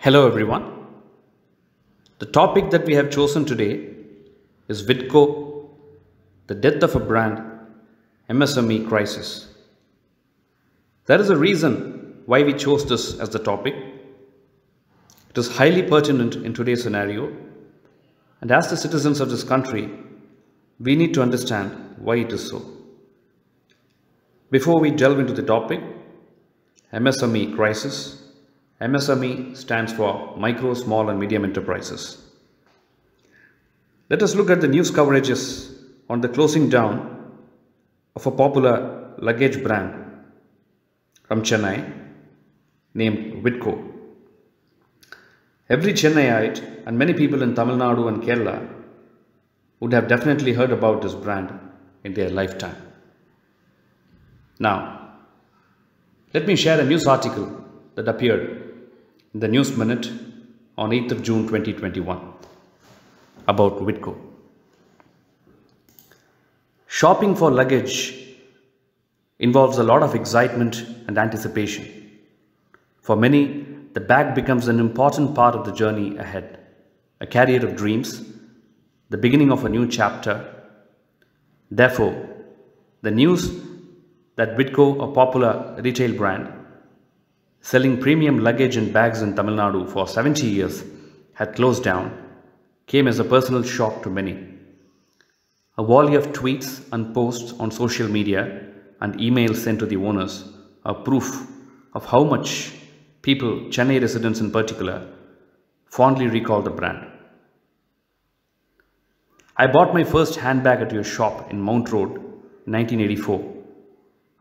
Hello everyone. The topic that we have chosen today is Witco, the death of a brand, MSME crisis. There is a reason why we chose this as the topic. It is highly pertinent in today's scenario, and as the citizens of this country, we need to understand why it is so. Before we delve into the topic, MSME crisis. MSME stands for Micro, Small and Medium Enterprises. Let us look at the news coverages on the closing down of a popular luggage brand from Chennai named Witco. Every Chennaiite and many people in Tamil Nadu and Kerala would have definitely heard about this brand in their lifetime. Now, let me share a news article that appeared in the News Minute on 8th of June 2021 about Witco. Shopping for luggage involves a lot of excitement and anticipation. For many, the bag becomes an important part of the journey ahead, a carrier of dreams, the beginning of a new chapter. Therefore, the news that Witco, a popular retail brand selling premium luggage and bags in Tamil Nadu for 70 years, had closed down, came as a personal shock to many. A volley of tweets and posts on social media and emails sent to the owners are proof of how much people, Chennai residents in particular, fondly recall the brand. I bought my first handbag at your shop in Mount Road in 1984,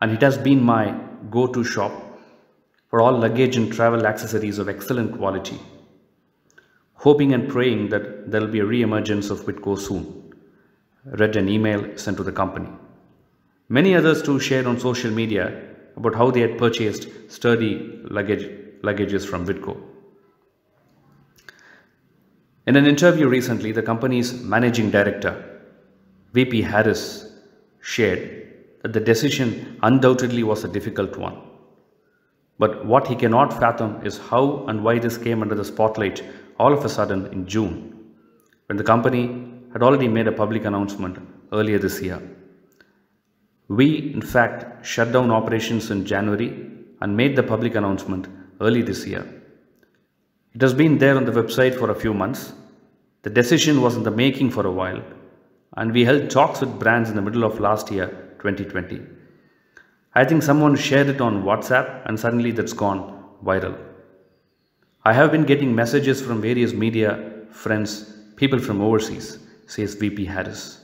and it has been my go-to shop for all luggage and travel accessories of excellent quality. Hoping and praying that there will be a re-emergence of Witco soon, read an email sent to the company. Many others too shared on social media about how they had purchased sturdy luggages from Witco. In an interview recently, the company's managing director, VP Harris, shared that the decision undoubtedly was a difficult one. But what he cannot fathom is how and why this came under the spotlight all of a sudden in June, when the company had already made a public announcement earlier this year. We, in fact, shut down operations in January and made the public announcement early this year. It has been there on the website for a few months. The decision was in the making for a while, and we held talks with brands in the middle of last year, 2020. I think someone shared it on WhatsApp and suddenly that's gone viral. I have been getting messages from various media, friends, people from overseas, says VP Harris.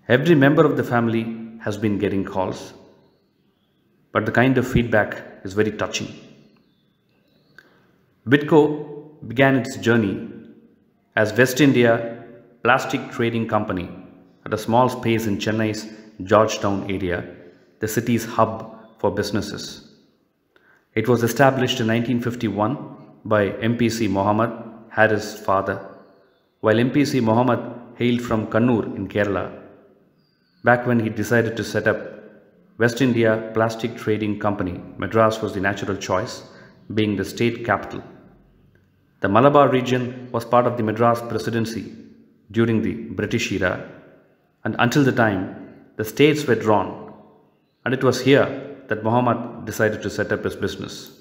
Every member of the family has been getting calls, but the kind of feedback is very touching. Witco began its journey as West India Plastic Trading Company at a small space in Chennai's Georgetown area, the city's hub for businesses. It was established in 1951 by MPC Muhammad, Harris' father, while MPC Muhammad hailed from Kannur in Kerala, back when he decided to set up West India Plastic Trading Company. Madras was the natural choice, being the state capital. The Malabar region was part of the Madras presidency during the British era, and until the time the states were drawn, and it was here that Muhammad decided to set up his business.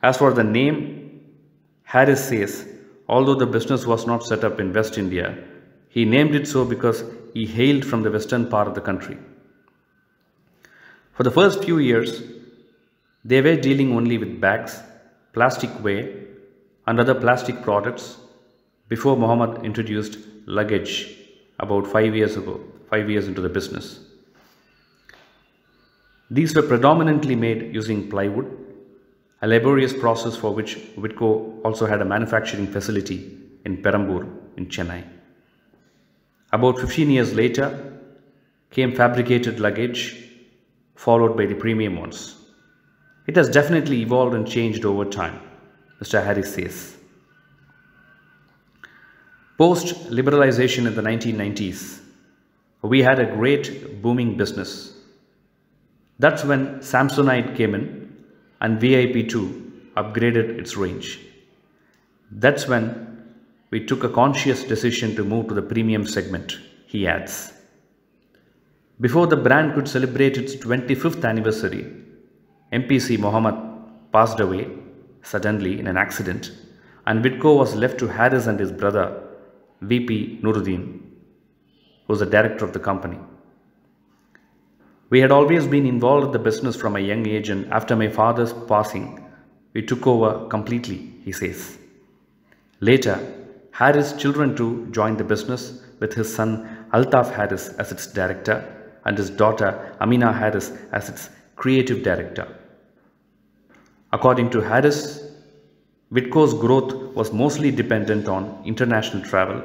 As for the name, Harris says, although the business was not set up in West India, he named it so because he hailed from the western part of the country. For the first few years, they were dealing only with bags, plasticware, and other plastic products before Muhammad introduced luggage about 5 years ago, 5 years into the business. These were predominantly made using plywood, a laborious process for which Witco also had a manufacturing facility in Perambur in Chennai. About 15 years later came fabricated luggage, followed by the premium ones. It has definitely evolved and changed over time, Mr. Harris says. Post-liberalization in the 1990s, we had a great booming business. That's when Samsonite came in and VIP2 upgraded its range. That's when we took a conscious decision to move to the premium segment, he adds. Before the brand could celebrate its 25th anniversary, MPC Mohammed passed away suddenly in an accident, and Witco was left to Harris and his brother, VP Nuruddin, who was the director of the company. We had always been involved in the business from a young age, and after my father's passing, we took over completely, he says. Later, Harris' children too joined the business, with his son Altaf Harris as its director and his daughter Amina Harris as its creative director. According to Harris, Witco's growth was mostly dependent on international travel,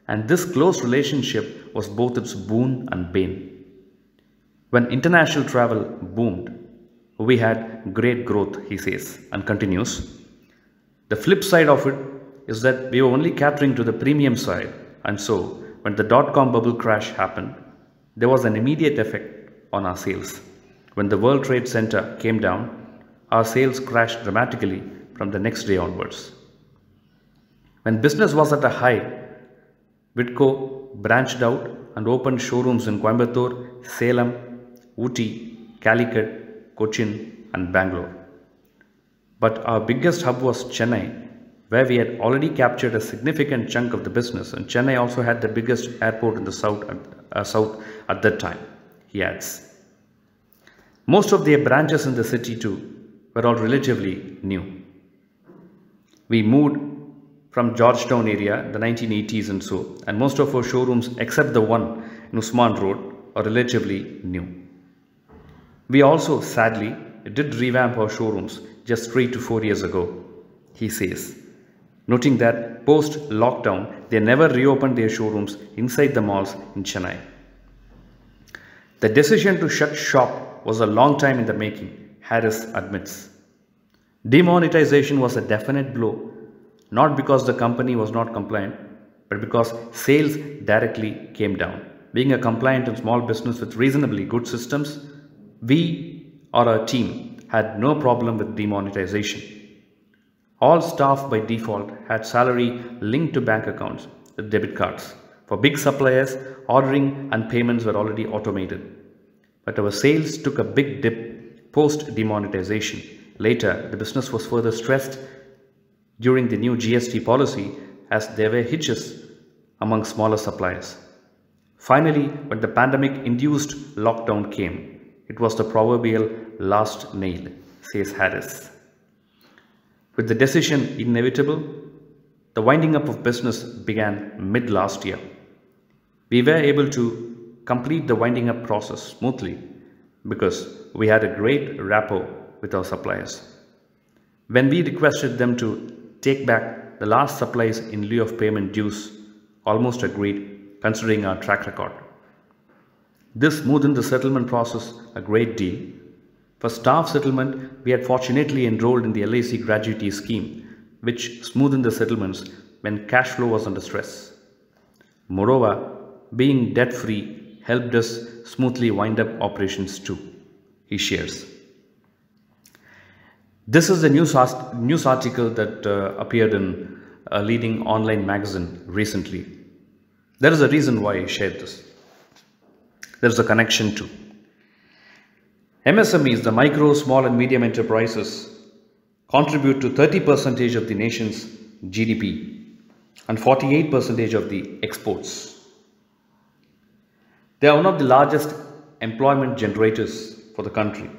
and this close relationship was both its boon and bane. When international travel boomed, we had great growth, he says, and continues. The flip side of it is that we were only catering to the premium side, and so when the dot-com bubble crash happened, there was an immediate effect on our sales. When the World Trade Center came down, our sales crashed dramatically from the next day onwards. When business was at a high, Witco branched out and opened showrooms in Coimbatore, Salem, Ooty, Calicut, Cochin and Bangalore. But our biggest hub was Chennai, where we had already captured a significant chunk of the business, and Chennai also had the biggest airport in the south at that time, he adds. Most of their branches in the city too were all relatively new. We moved from Georgetown area in the 1980s and so, and most of our showrooms except the one in Usman Road are relatively new. We also, sadly, did revamp our showrooms just 3 to 4 years ago, he says, noting that post-lockdown, they never reopened their showrooms inside the malls in Chennai. The decision to shut shop was a long time in the making, Harris admits. Demonetization was a definite blow, not because the company was not compliant, but because sales directly came down. Being a compliant and small business with reasonably good systems, we or our team had no problem with demonetization. All staff by default had salary linked to bank accounts with debit cards. For big suppliers, ordering and payments were already automated. But our sales took a big dip post-demonetization. Later, the business was further stressed during the new GST policy as there were hitches among smaller suppliers. Finally, when the pandemic-induced lockdown came, it was the proverbial last nail, says Harris. With the decision inevitable, the winding up of business began mid last year. We were able to complete the winding up process smoothly because we had a great rapport with our suppliers. When we requested them to take back the last supplies in lieu of payment dues, almost agreed considering our track record. This smoothened the settlement process a great deal. For staff settlement, we had fortunately enrolled in the LIC gratuity scheme, which smoothened the settlements when cash flow was under stress. Moreover, being debt-free helped us smoothly wind up operations too, he shares. This is a news article that appeared in a leading online magazine recently. There is a reason why I shared this. There is a connection too. MSMEs, the micro, small and medium enterprises, contribute to 30% of the nation's GDP and 48% of the exports. They are one of the largest employment generators for the country.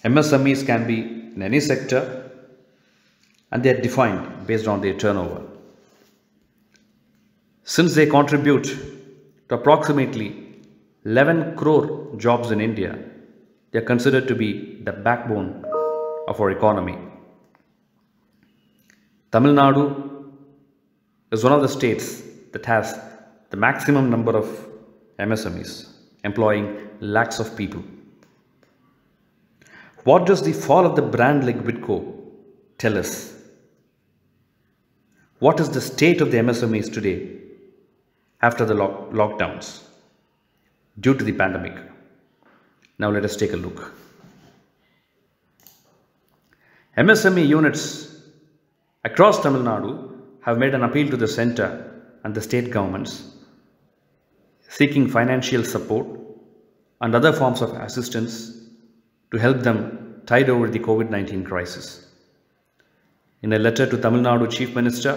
MSMEs can be in any sector and they are defined based on their turnover. Since they contribute to approximately 11 crore jobs in India, they are considered to be the backbone of our economy. Tamil Nadu is one of the states that has the maximum number of MSMEs, employing lakhs of people. What does the fall of the brand like Witco tell us? What is the state of the MSMEs today after the lockdowns due to the pandemic? Now let us take a look. MSME units across Tamil Nadu have made an appeal to the centre and the state governments seeking financial support and other forms of assistance to help them tide over the COVID-19 crisis. In a letter to Tamil Nadu Chief Minister,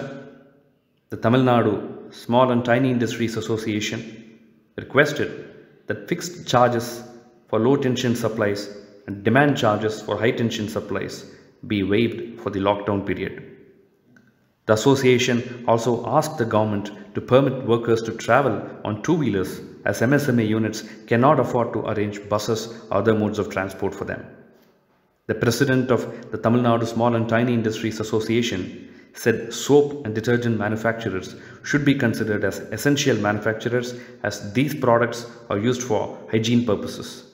the Tamil Nadu Small and Tiny Industries Association requested that fixed charges for low tension supplies and demand charges for high tension supplies be waived for the lockdown period. The association also asked the government to permit workers to travel on two-wheelers as MSME units cannot afford to arrange buses or other modes of transport for them. The president of the Tamil Nadu Small and Tiny Industries Association said soap and detergent manufacturers should be considered as essential manufacturers as these products are used for hygiene purposes.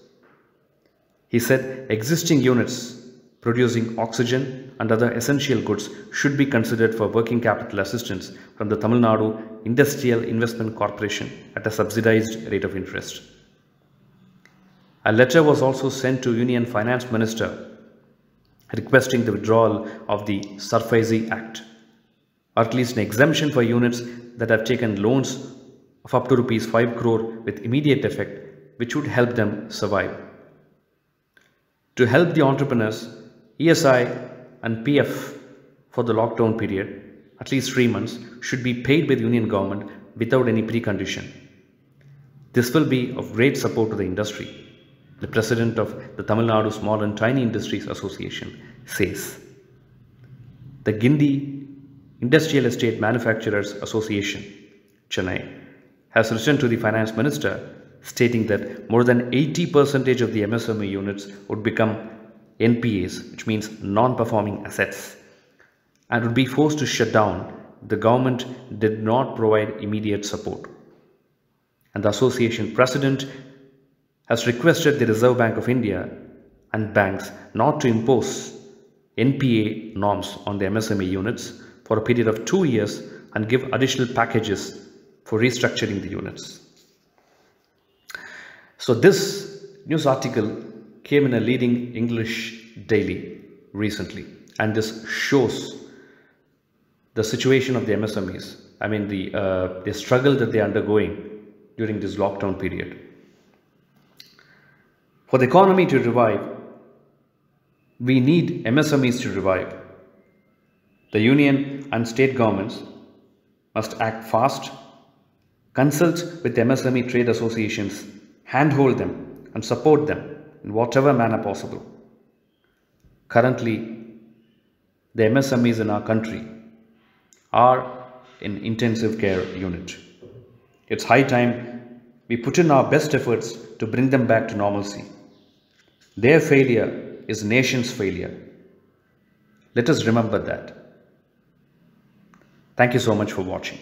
He said existing units producing oxygen and other essential goods should be considered for working capital assistance from the Tamil Nadu Industrial Investment Corporation at a subsidized rate of interest. A letter was also sent to Union Finance Minister requesting the withdrawal of the SARFAESI Act, or at least an exemption for units that have taken loans of up to Rs 5 crore with immediate effect, which would help them survive. To help the entrepreneurs, ESI and PF for the lockdown period, at least 3 months, should be paid by the Union government without any precondition. This will be of great support to the industry, the president of the Tamil Nadu Small and Tiny Industries Association says. The Guindy Industrial Estate Manufacturers Association, Chennai, has written to the finance minister stating that more than 80% of the MSME units would become NPAs, which means non-performing assets, and would be forced to shut down. The government did not provide immediate support. And the association president has requested the Reserve Bank of India and banks not to impose NPA norms on the MSME units for a period of 2 years and give additional packages for restructuring the units. So this news article came in a leading English daily recently, and this shows the situation of the MSMEs. I mean the struggle that they are undergoing during this lockdown period. For the economy to revive, we need MSMEs to revive. The union and state governments must act fast, consult with MSME trade associations, handhold them and support them in whatever manner possible. Currently, the MSMEs in our country are in intensive care unit. It's high time we put in our best efforts to bring them back to normalcy. Their failure is nation's failure. Let us remember that. Thank you so much for watching.